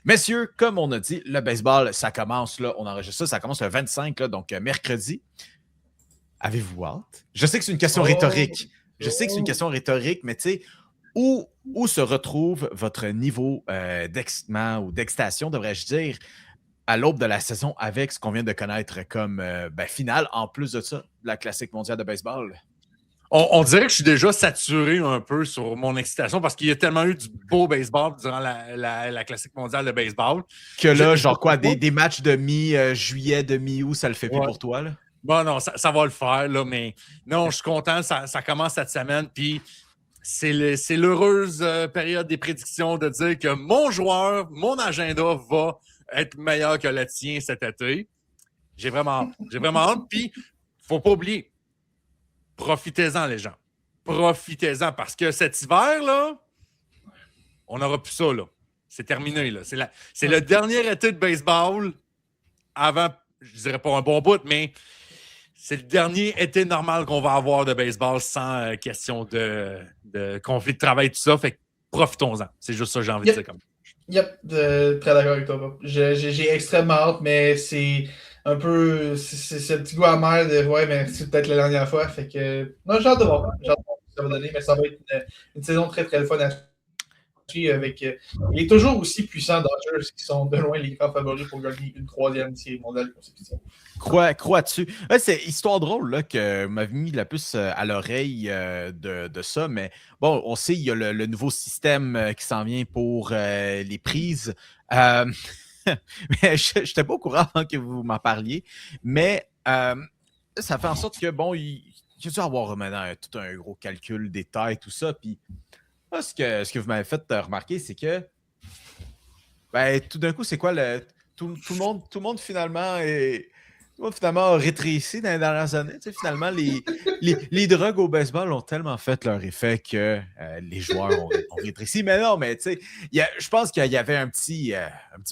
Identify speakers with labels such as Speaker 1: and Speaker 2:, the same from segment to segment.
Speaker 1: Messieurs, comme on a dit, le baseball, ça commence, là, on enregistre ça commence le 25, là, donc mercredi. Avez-vous hâte? Je sais que c'est une question rhétorique. Je sais que c'est une question rhétorique, mais tu sais, où se retrouve votre niveau d'excitement ou d'excitation, devrais-je dire, à l'aube de la saison avec ce qu'on vient de connaître comme finale, en plus de ça, de la Classique mondiale de baseball?
Speaker 2: On dirait que je suis déjà saturé un peu sur mon excitation parce qu'il y a tellement eu du beau baseball durant la Classique mondiale de baseball.
Speaker 1: Que là, genre quoi, des matchs de mi-juillet, de mi-août, ça le fait plus pour toi, là?
Speaker 2: Bon, non, ça va le faire, là, mais non, je suis content, ça commence cette semaine, puis c'est l'heureuse période des prédictions de dire que mon joueur, mon agenda va être meilleur que le tien cet été. J'ai vraiment hâte, puis faut pas oublier, profitez-en, les gens. Profitez-en, parce que cet hiver, là, on n'aura plus ça, là. C'est terminé, là. C'est le dernier été de baseball avant, je dirais pas un bon bout, mais c'est le dernier été normal qu'on va avoir de baseball sans question de conflit de travail, tout ça. Fait que profitons-en. C'est juste ça que j'ai envie de dire.
Speaker 3: Très d'accord avec toi. J'ai extrêmement hâte, mais c'est un peu. C'est le petit goût amer de ouais, mais c'est peut-être la dernière fois. Fait que. Non, j'ai hâte de voir. J'ai hâte de voir ce que ça va donner, mais ça va être une saison très très fun à avec. Il est toujours aussi puissant Dodgers qui sont de loin les grands favoris pour gagner une troisième série mondiale consécutive.
Speaker 1: Crois-tu? Ouais, c'est histoire drôle là, que m'avait mis la puce à l'oreille de ça, mais bon, on sait il y a le nouveau système qui s'en vient pour les prises. Mais je n'étais pas au courant avant que vous m'en parliez, mais ça fait en sorte que, bon, il y a dû avoir maintenant tout un gros calcul des tailles, tout ça, puis ce que vous m'avez fait remarquer, c'est que tout d'un coup, c'est quoi tout le monde finalement est. Tout le monde finalement a rétréci dans les dernières années. Tu sais, finalement, les drogues au baseball ont tellement fait leur effet que les joueurs ont rétréci. Mais non, mais tu sais, je pense qu'il y avait un petit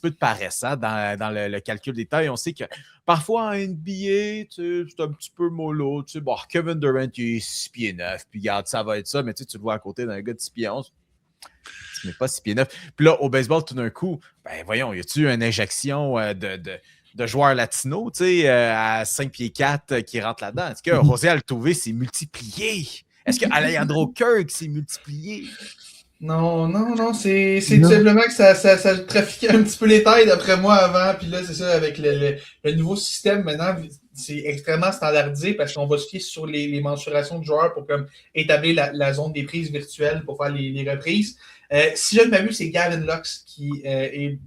Speaker 1: peu de paresse dans le calcul des tailles. On sait que parfois en NBA, tu sais, c'est un petit peu mollo. Tu sais, bon, Kevin Durant, il est 6 pieds 9, puis regarde, ça va être ça. Mais tu sais, tu le vois à côté d'un gars de 6 pieds 11. Tu mets pas 6 pieds 9. Puis là, au baseball, tout d'un coup, voyons, y a-tu une injection de joueurs latinos, tu sais, à 5 pieds 4 qui rentrent là-dedans? Est-ce que José Altuve s'est multiplié? Est-ce que Alejandro Kirk s'est multiplié?
Speaker 3: Non, c'est tout simplement que ça trafiquait un petit peu les tailles d'après moi avant, puis là, c'est ça, avec le nouveau système maintenant, c'est extrêmement standardisé parce qu'on va se fier sur les mensurations de joueurs pour comme établir la zone des prises virtuelles pour faire les reprises. Si je ne m'abuse, c'est Gavin Lux qui est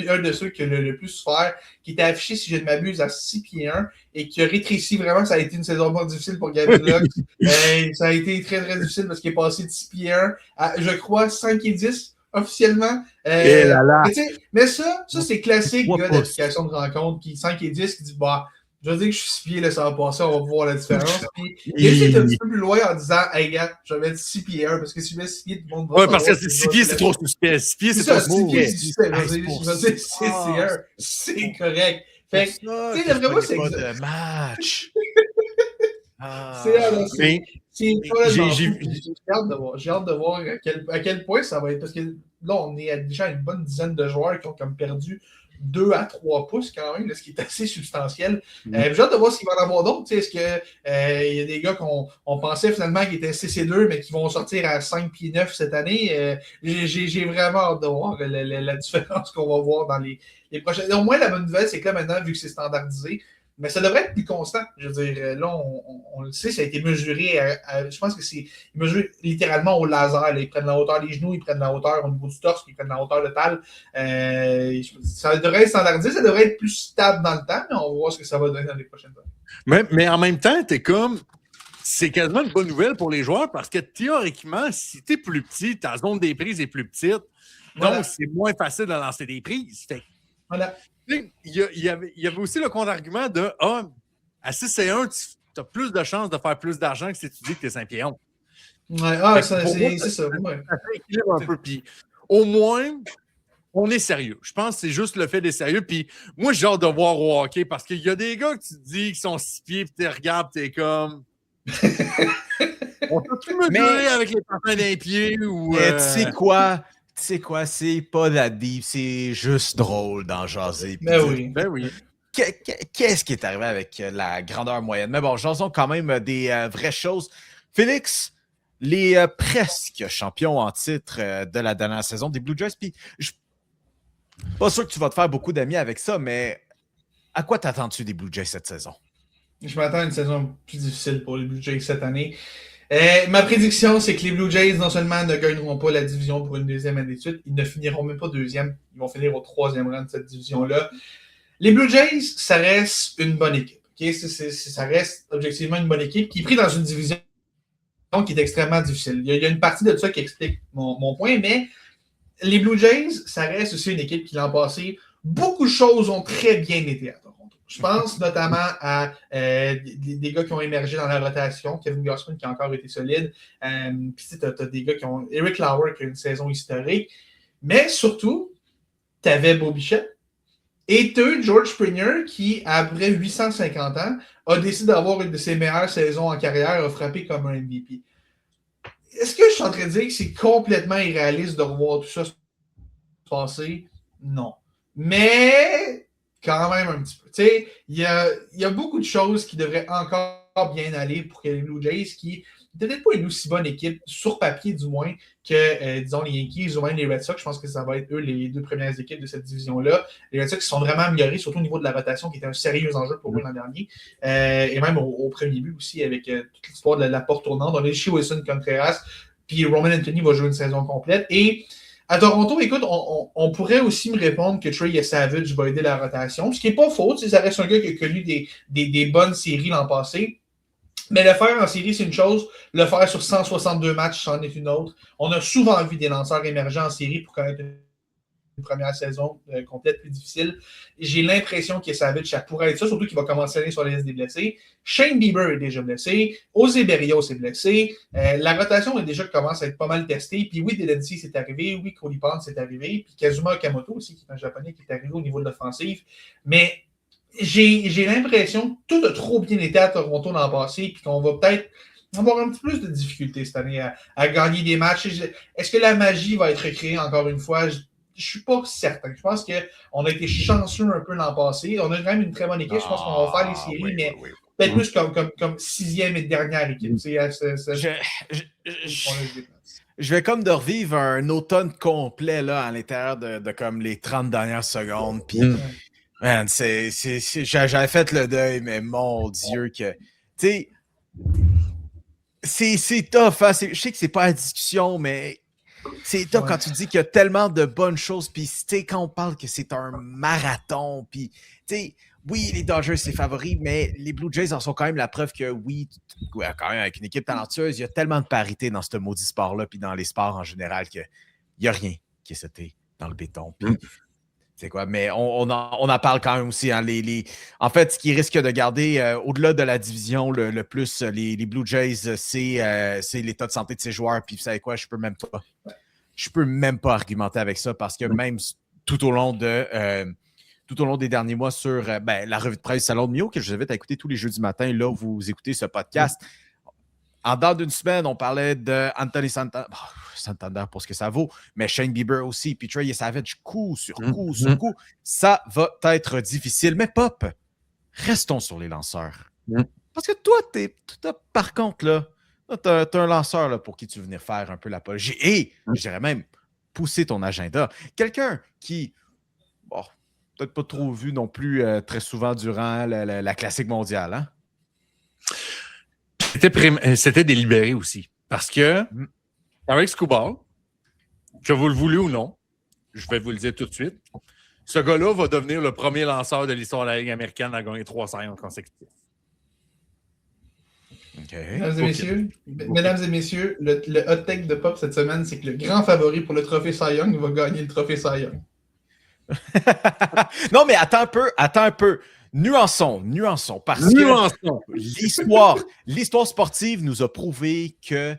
Speaker 3: un de ceux qui a le plus souffert, qui était affiché, si je ne m'abuse, à 6 pieds 1 et qui a rétréci vraiment. Ça a été une saison pas difficile pour Gavin Lux. Ça a été très, très difficile parce qu'il est passé de 6 pieds 1 à, je crois, 5 et 10 officiellement. Mais ça c'est classique, gars d'application de rencontre qui 5 et 10 qui dit bah. Je veux dire que je suis 6 pieds, là, ça va passer, on va voir la différence. Puis, il est un petit peu plus loin en disant, hey, gars, je vais mettre 6 pieds 1, parce que si je mets 6 pieds, tout le monde va.
Speaker 2: Ouais, parce que 6 pieds, c'est trop suspect. 6 pieds, c'est trop suspect.
Speaker 3: 6 pieds, c'est suspect. C'est correct. Fait que, tu sais, d'après moi, c'est
Speaker 1: pas de match.
Speaker 3: J'ai hâte de voir à quel point ça va être. Parce que là, on est déjà à une bonne dizaine de joueurs qui ont comme perdu 2 à 3 pouces quand même, là, ce qui est assez substantiel. J'ai hâte de voir s'il va y en avoir d'autres. Est-ce qu'il y a des gars qu'on pensait finalement qui étaient CC2, mais qui vont sortir à 5 pieds 9 cette année? J'ai vraiment hâte de voir la différence qu'on va voir dans les prochaines. Au moins, la bonne nouvelle, c'est que là, maintenant, vu que c'est standardisé, mais ça devrait être plus constant. Je veux dire, là, on le sait, ça a été mesuré. Je pense que c'est mesuré littéralement au laser. Là. Ils prennent la hauteur des genoux, ils prennent la hauteur au niveau du torse, puis ils prennent la hauteur de talle. Ça devrait être standardisé, ça devrait être plus stable dans le temps, mais on va voir ce que ça va donner dans les prochaines années.
Speaker 2: Mais en même temps, t'es comme. C'est quasiment une bonne nouvelle pour les joueurs parce que théoriquement, si t'es plus petit, ta zone des prises est plus petite. Voilà. Donc, c'est moins facile de lancer des prises.
Speaker 3: Voilà.
Speaker 2: Il y avait aussi le contre-argument de à 6 et 1, tu as plus de chances de faire plus d'argent que si tu dis que tu es 5 pieds 11.
Speaker 3: Ouais, c'est ça. Ouais.
Speaker 2: Ça équilibre un peu. Puis, au moins, on est sérieux. Je pense que c'est juste le fait d'être sérieux. Puis, moi, j'ai hâte de voir au hockey parce qu'il y a des gars que tu te dis qui sont 6 pieds, puis tu les regardes, tu es comme. On peut-tu mesurer avec les patins d'un pied ou.
Speaker 1: Tu sais quoi? sais quoi, c'est pas la deep, c'est juste drôle d'en jaser.
Speaker 3: Ben oui.
Speaker 2: Ben oui.
Speaker 1: Qu'est-ce qui est arrivé avec la grandeur moyenne? Mais bon, jasons quand même des vraies choses. Félix, les presque champions en titre de la dernière saison des Blue Jays, puis je suis pas sûr que tu vas te faire beaucoup d'amis avec ça, mais à quoi t'attends-tu des Blue Jays cette saison?
Speaker 3: Je m'attends à une saison plus difficile pour les Blue Jays cette année. Ma prédiction, c'est que les Blue Jays, non seulement ne gagneront pas la division pour une deuxième année de suite, ils ne finiront même pas deuxième. Ils vont finir au troisième rang de cette division-là. Les Blue Jays, ça reste une bonne équipe. Okay? Ça reste objectivement une bonne équipe qui est prise dans une division qui est extrêmement difficile. Il y a une partie de ça qui explique mon point, mais les Blue Jays, ça reste aussi une équipe qui l'an passé, beaucoup de choses ont très bien été à Toronto. Je pense notamment à des gars qui ont émergé dans la rotation, Kevin Gausman qui a encore été solide, puis tu as des gars qui ont Eric Lauer qui a une saison historique, mais surtout, tu avais Bo Bichette et tu as George Springer qui, après 850 ans, a décidé d'avoir une de ses meilleures saisons en carrière, a frappé comme un MVP. Est-ce que je suis en train de dire que c'est complètement irréaliste de revoir tout ça se passer? Non. Mais quand même un petit peu. Tu sais, il y a beaucoup de choses qui devraient encore bien aller pour que les Blue Jays, qui peut-être pas une aussi bonne équipe, sur papier du moins, que, disons, les Yankees ou même les Red Sox. Je pense que ça va être eux les deux premières équipes de cette division-là. Les Red Sox sont vraiment améliorés, surtout au niveau de la rotation, qui était un sérieux enjeu pour eux l'an dernier. Et même au premier but aussi, avec toute l'histoire de la porte tournante. On a chez Wilson Contreras, puis Roman Anthony va jouer une saison complète. Et à Toronto, écoute, on pourrait aussi me répondre que Trey Savage va aider la rotation, ce qui n'est pas faux. Ça reste un gars qui a connu des bonnes séries l'an passé. Mais le faire en série, c'est une chose. Le faire sur 162 matchs, c'en est une autre. On a souvent vu des lanceurs émergents en série pour connaître une première saison complète plus difficile. J'ai l'impression que Savage, ça pourrait être ça, surtout qu'il va commencer l'année sur la liste des blessés. Shane Bieber est déjà blessé. José Berrios est blessé. La rotation est déjà commence à être pas mal testée. Puis oui, Delency c'est arrivé. Oui, Cody Pond c'est arrivé. Puis Kazuma Okamoto aussi, qui est un japonais, qui est arrivé au niveau de l'offensive. Mais j'ai l'impression que tout a trop bien été à Toronto l'an passé, puis qu'on va peut-être avoir un petit peu plus de difficultés cette année à gagner des matchs. Est-ce que la magie va être recréée encore une fois? Je suis pas certain. Je pense qu'on a été chanceux un peu l'an passé. On a quand même une très bonne équipe. Je pense qu'on va faire les séries, mais peut-être plus comme sixième et dernière équipe.
Speaker 1: Je vais comme de revivre un automne complet là, à l'intérieur de comme les 30 dernières secondes. Puis, man, j'avais fait le deuil, mais mon Dieu, que. Tu sais, c'est tough. Hein? Je sais que c'est pas la discussion, mais c'est tough quand tu dis qu'il y a tellement de bonnes choses. Puis, quand on parle que c'est un marathon, puis, tu sais, oui, les Dodgers, c'est favori, mais les Blue Jays en sont quand même la preuve que oui, quand même, avec une équipe talentueuse, il y a tellement de parité dans ce maudit sport-là, puis dans les sports en général, qu'il n'y a rien qui est sauté dans le béton. Puis, c'est quoi? Mais on en parle quand même aussi. Hein, en fait, ce qui risque de garder au-delà de la division le plus les Blue Jays, c'est l'état de santé de ses joueurs. Puis vous savez quoi? Je peux même pas argumenter avec ça parce que même tout au long des derniers mois sur la revue de presse Salon de Mio, que je vous invite à écouter tous les jeudis matin, là où vous écoutez ce podcast. En dedans d'une semaine, on parlait de Anthony Santander pour ce que ça vaut, mais Shane Bieber aussi, puis Trey Savage, coup sur coup sur coup. Ça va être difficile. Mais Pop, restons sur les lanceurs. Parce que toi, par contre, là, t'as un lanceur là, pour qui tu veux venir faire un peu l'apologie. Et, je dirais même, pousser ton agenda. Quelqu'un qui, peut-être pas trop vu non plus très souvent durant la classique mondiale, hein?
Speaker 2: C'était délibéré aussi. Parce que, avec Skubal, que vous le voulez ou non, je vais vous le dire tout de suite, ce gars-là va devenir le premier lanceur de l'histoire de la Ligue américaine à gagner 3 saisons consécutifs.
Speaker 1: Okay.
Speaker 3: Mesdames et messieurs, le hot take de Pop cette semaine, c'est que le grand favori pour le trophée Cy Young va gagner le trophée Cy Young.
Speaker 1: Non, mais attends un peu. Nuançons, parce que l'histoire sportive nous a prouvé que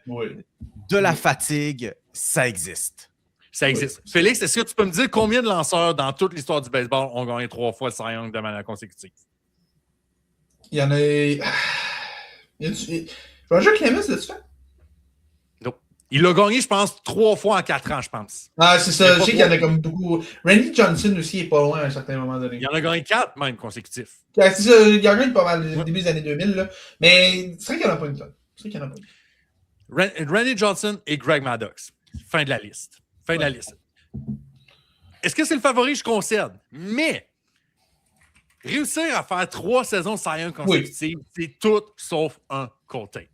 Speaker 1: de la fatigue, ça existe.
Speaker 2: Ça existe. Oui. Félix, est-ce que tu peux me dire combien de lanceurs dans toute l'histoire du baseball ont gagné 3 fois le Cy Young de manière consécutive?
Speaker 3: Il y en a... Roger Clemens, l'as-tu fait?
Speaker 2: Non. Il l'a gagné, je pense, 3 fois en 4 ans, je pense.
Speaker 3: Ah, c'est ça. Je sais qu'il y en a comme beaucoup. Randy Johnson aussi est pas loin à un certain moment donné.
Speaker 2: Il en a gagné 4 même consécutifs.
Speaker 3: C'est ça, il en gagne pas mal début des années 2000, là. Mais c'est vrai qu'il n'y en a pas une tonne. C'est vrai qu'il y en a pas une.
Speaker 2: Randy Johnson et Greg Maddux. Fin de la liste. Fin de la liste. Est-ce que c'est le favori? Je concède. Mais réussir à faire 3 saisons Cy Young consécutives, c'est tout sauf un côté.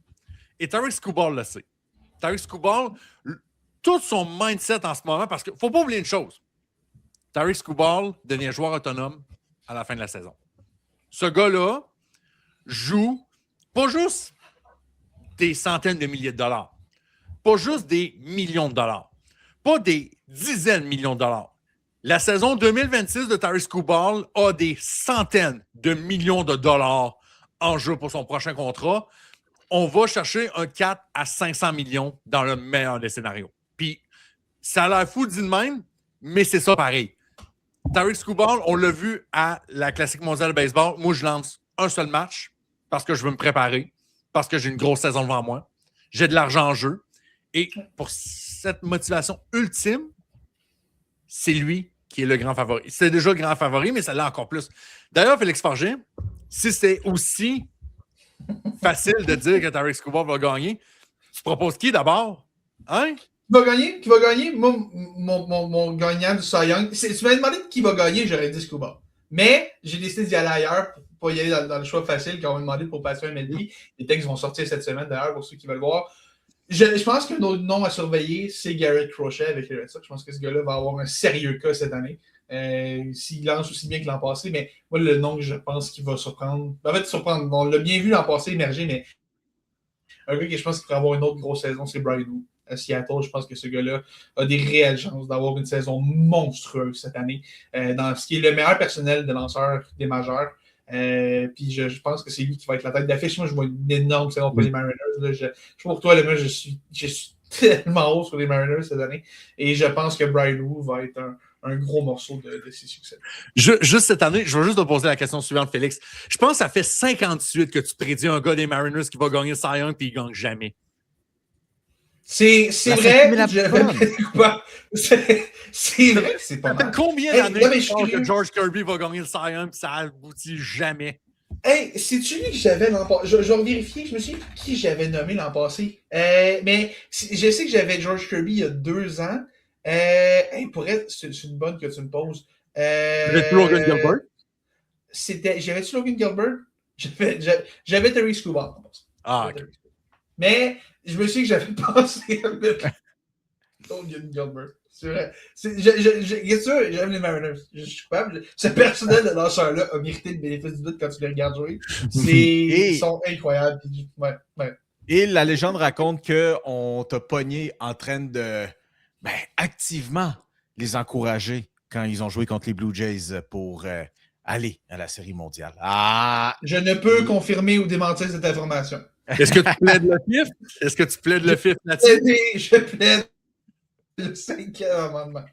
Speaker 2: Et Tarik Skubal le sait. Tarik Skubal, tout son mindset en ce moment, parce qu'il ne faut pas oublier une chose. Tarik Skubal devient joueur autonome à la fin de la saison. Ce gars-là joue pas juste des centaines de milliers de dollars, pas juste des millions de dollars, pas des dizaines de millions de dollars. La saison 2026 de Tarik Skubal a des centaines de millions de dollars en jeu pour son prochain contrat. On va chercher un 4 à 500 millions dans le meilleur des scénarios. Puis, ça a l'air fou dit de même, mais c'est ça pareil. Tarik Skubal, on l'a vu à la Classique mondiale de baseball. Moi, je lance un seul match parce que je veux me préparer, parce que j'ai une grosse saison devant moi. J'ai de l'argent en jeu. Et pour cette motivation ultime, c'est lui qui est le grand favori. C'est déjà le grand favori, mais ça l'est encore plus. D'ailleurs, Félix Forget, si c'est aussi facile de dire que Tarik Skubal va gagner, tu proposes qui d'abord? Hein?
Speaker 3: Qui va gagner? Qui va gagner? Moi, mon gagnant du Cy Young. Tu m'as demandé qui va gagner, j'aurais dit Skubal. Mais j'ai décidé d'y aller ailleurs pour pas y aller dans le choix facile qu'on m'a demandé pour passer un MLB. Les textes vont sortir cette semaine d'ailleurs pour ceux qui veulent voir. Je pense qu'un autre nom à surveiller, c'est Garrett Crochet avec les Red Sox. Je pense que ce gars-là va avoir un sérieux cas cette année. S'il lance aussi bien que l'an passé, mais moi, le nom que je pense qu'il va surprendre, en fait, surprendre, on l'a bien vu l'an passé émerger, mais un gars que je pense qu'il pourrait avoir une autre grosse saison, c'est Brian Wu. À Seattle, je pense que ce gars-là a des réelles chances d'avoir une saison monstrueuse cette année, dans ce qui est le meilleur personnel de lanceurs des majeurs. Puis je pense que c'est lui qui va être la tête d'affiche. Moi, je vois une énorme saison pour les Mariners. Là. Je pour toi, moi, je suis tellement haut sur les Mariners cette année. Et je pense que Brian Wu va être un gros morceau de ses succès.
Speaker 2: Juste cette année, je vais juste te poser la question suivante, Félix. Je pense que ça fait 58 que tu prédis un gars des Mariners qui va gagner Cy Young puis il ne gagne jamais.
Speaker 3: C'est vrai, c'est vrai que c'est pas mal.
Speaker 2: Combien d'années que George Kirby va gagner le Cy Young et ça aboutit jamais?
Speaker 3: Hey, c'est-tu lui que j'avais l'an passé? Je vais vérifier, je me souviens qui j'avais nommé l'an passé. Mais je sais que j'avais George Kirby il y a 2 ans. Hey, pour être, c'est une bonne que tu me poses.
Speaker 2: J'avais-tu Logan Gilbert?
Speaker 3: J'avais-tu Logan Gilbert? J'avais Tarik Skubal.
Speaker 2: Ah, ok.
Speaker 3: Mais je me souviens que j'avais pensé avec Logan Gilbert. C'est vrai. J'aime les Mariners. Je suis coupable. Ce personnel de lanceur-là a mérité le bénéfice du doute quand tu les regardes jouer. Ils sont incroyables. Ouais.
Speaker 1: Et la légende raconte qu'on t'a pogné en train de activement les encourager quand ils ont joué contre les Blue Jays pour aller à la Série mondiale. Ah!
Speaker 3: Je ne peux confirmer ou démentir cette information.
Speaker 2: Est-ce que tu plaides le FIF? Est-ce que tu plaides le FIF là-dessus?
Speaker 3: Je plaide le 5e amendement.